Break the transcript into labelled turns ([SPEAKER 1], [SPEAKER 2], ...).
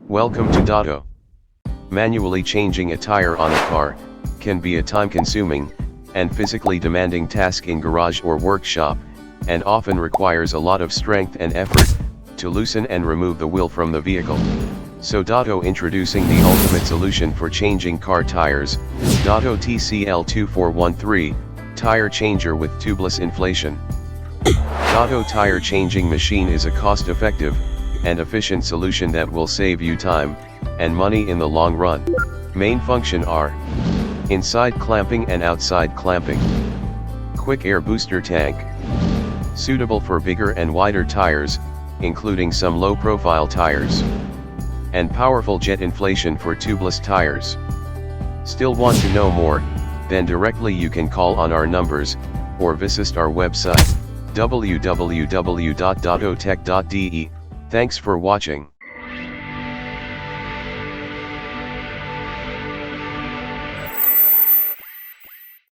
[SPEAKER 1] Welcome to DaTo. Manually changing a tire on a car can be a time-consuming and physically demanding task in garage or workshop, and often requires a lot of strength and effort to loosen and remove the wheel from the vehicle. So DaTo introducing the ultimate solution for changing car tires, DaTo TCL2413 Tire Changer with tubeless inflation. DaTo tire changing machine is a cost-effective and efficient solution that will save you time and money in the long run. Main function are inside clamping and outside clamping, quick air booster tank, suitable for bigger and wider tires, including some low-profile tires, and powerful jet inflation for tubeless tires. Still want to know more? Then directly you can call on our numbers, or visit our website, www.datotech.de. Thanks for watching.